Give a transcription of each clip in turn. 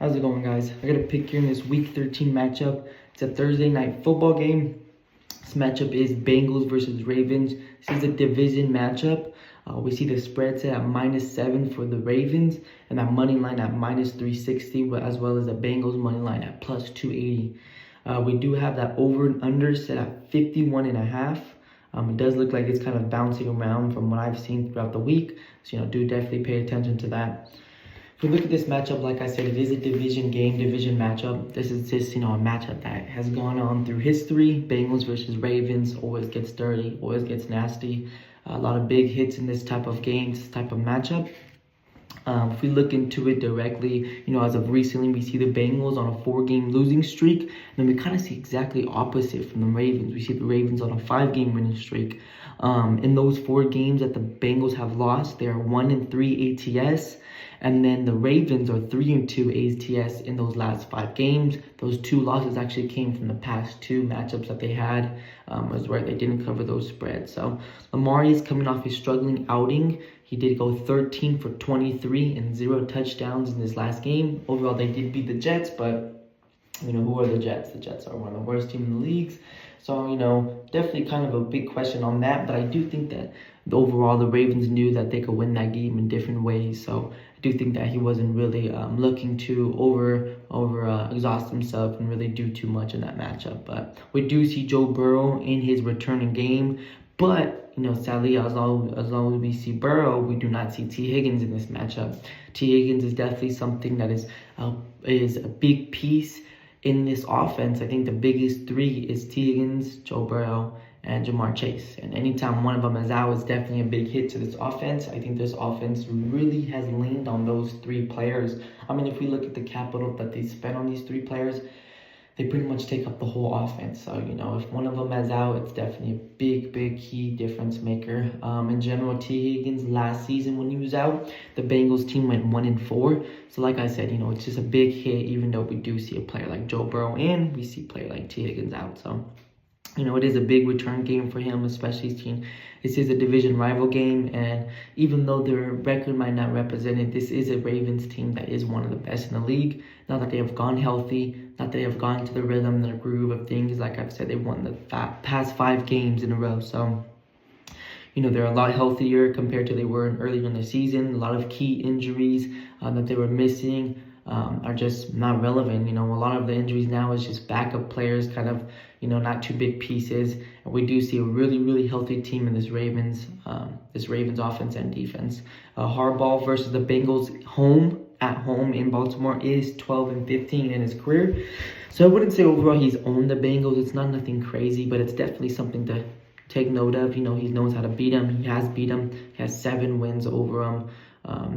How's it going, guys? I got a pick here in this Week 13 matchup. It's a Thursday night football game. This matchup is Bengals versus Ravens. This is a division matchup. We see the spread set at -7 for the Ravens and that money line at -360, as well as the Bengals money line at +280. We do have that over and under set at 51.5. It does look like it's kind of bouncing around from what I've seen throughout the week. So, do definitely pay attention to that. If we look at this matchup, like I said, it is a division game, division matchup. This is just, a matchup that has gone on through history. Bengals versus Ravens always gets dirty, always gets nasty. A lot of big hits in this type of game, this type of matchup. If we look into it directly, as of recently, we see the Bengals on a 4-game losing streak. And then we kind of see exactly opposite from the Ravens. We see the Ravens on a 5-game winning streak. In those 4 games that the Bengals have lost, they are 1-3 ATS. And then the Ravens are 3-2 ATS in those last 5 games. Those 2 losses actually came from the past 2 matchups that they had, was where they didn't cover those spreads. So Lamar is coming off his struggling outing. He did go 13 for 23 and 0 touchdowns in this last game. Overall, they did beat the Jets, but who are the Jets? The Jets are one of the worst teams in the leagues. So, definitely kind of a big question on that. But I do think that overall the Ravens knew that they could win that game in different ways. So I do think that he wasn't really looking to exhaust himself and really do too much in that matchup. But we do see Joe Burrow in his returning game. But, sadly, as long as we see Burrow, we do not see T. Higgins in this matchup. T. Higgins is definitely something that is a big piece in this offense. I think the biggest 3 is T. Higgins, Joe Burrow, and Jamar Chase. And anytime one of them is out, it's definitely a big hit to this offense. I think this offense really has leaned on those 3 players. If we look at the capital that they spent on these 3 players, they pretty much take up the whole offense. So, if one of them is out, it's definitely a big key difference maker. In general, T. Higgins last season when he was out, the Bengals team went 1-4. So like I said, it's just a big hit, even though we do see a player like Joe Burrow and we see a player like T. Higgins out. So, it is a big return game for him, especially this is a division rival game. And even though their record might not represent it, this is a Ravens team that is one of the best in the league. Now that they have gone healthy, not that they have gone to the rhythm, the groove of things. Like I've said, they won the past 5 games in a row. So, they're a lot healthier compared to they were earlier in the season. A lot of key injuries that they were missing are just not relevant. A lot of the injuries now is just backup players, kind of, not too big pieces. And we do see a really healthy team in this Ravens offense and defense. Harbaugh versus the Bengals at home in Baltimore is 12-15 in his career. So I wouldn't say overall he's owned the Bengals. It's not nothing crazy, but it's definitely something to take note of. He knows how to beat them. He has beat them. He has 7 wins over them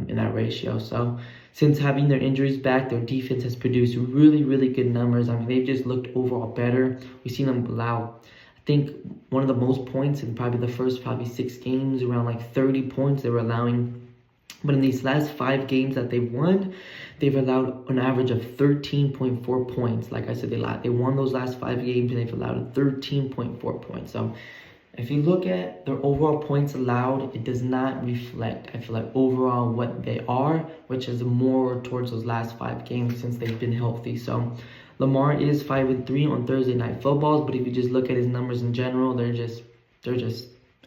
in that ratio. So since having their injuries back, their defense has produced really good numbers. They've just looked overall better. We've seen them allow, I think, one of the most points in probably the first 6 games, around like 30 points they were allowing. But in these last 5 games that they've won, they've allowed an average of 13.4 points. Like I said, they won those last 5 games and they've allowed 13.4 points. So if you look at their overall points allowed, it does not reflect, I feel like, overall what they are, which is more towards those last 5 games since they've been healthy. So Lamar is 5-3 on Thursday night footballs, but if you just look at his numbers in general, they're just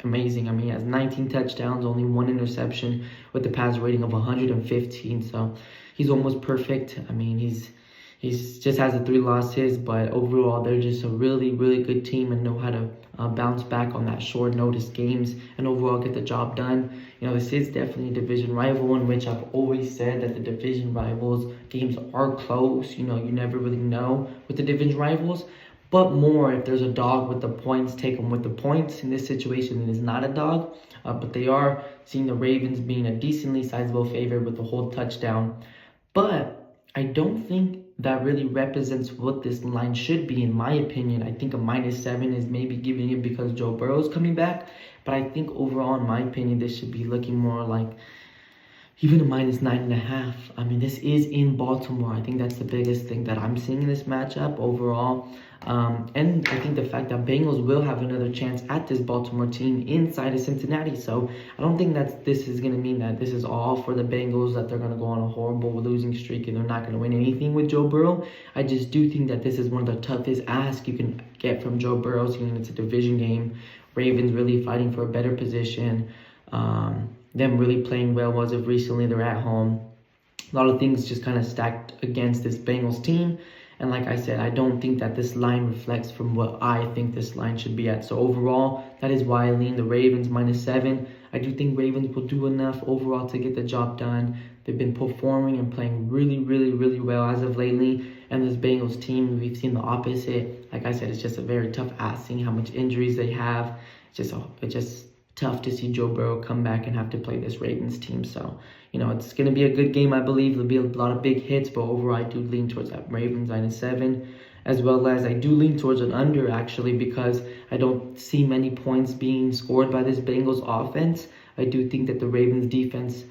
amazing. He has 19 touchdowns, only 1 interception with the pass rating of 115. So he's almost perfect. He's just has the 3 losses, but overall they're just a really good team and know how to bounce back on that short notice games and overall get the job done. This is definitely a division rival, in which I've always said that the division rivals games are close. You never really know with the division rivals. But more if there's a dog with the points, take them with the points. In this situation, it is not a dog. But they are seeing the Ravens being a decently sizable favorite with the whole touchdown. But I don't think that really represents what this line should be, in my opinion. I think a -7 is maybe giving it because Joe Burrow is coming back. But I think overall, in my opinion, this should be looking more like, even a -9.5. I mean, this is in Baltimore. I think that's the biggest thing that I'm seeing in this matchup overall. And I think the fact that Bengals will have another chance at this Baltimore team inside of Cincinnati. So I don't think that this is going to mean that this is all for the Bengals, that they're going to go on a horrible losing streak and they're not going to win anything with Joe Burrow. I just do think that this is one of the toughest asks you can get from Joe Burrow, seeing it's a division game. Ravens really fighting for a better position. Them really playing well as of recently. They're at home. A lot of things just kind of stacked against this Bengals team. And like I said, I don't think that this line reflects from what I think this line should be at. So overall, that is why I lean the Ravens -7. I do think Ravens will do enough overall to get the job done. They've been performing and playing really, really, really well as of lately. And this Bengals team, we've seen the opposite. Like I said, it's just a very tough ask, seeing how much injuries they have. It's just tough to see Joe Burrow come back and have to play this Ravens team. So, it's going to be a good game, I believe. There'll be a lot of big hits, but overall, I do lean towards that Ravens -7, as well as I do lean towards an under, actually, because I don't see many points being scored by this Bengals offense. I do think that the Ravens defense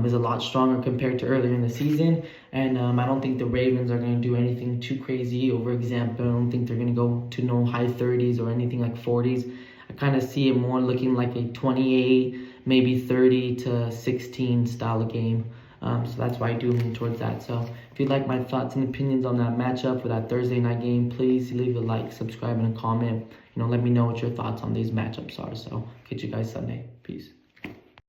is a lot stronger compared to earlier in the season, and I don't think the Ravens are going to do anything too crazy. Over example, I don't think they're going to go to no high 30s or anything like 40s. I kind of see it more looking like a 28, maybe 30-16 style of game. So that's why I do lean towards that. So if you'd like my thoughts and opinions on that matchup for that Thursday night game, please leave a like, subscribe, and a comment. Let me know what your thoughts on these matchups are. So catch you guys Sunday. Peace.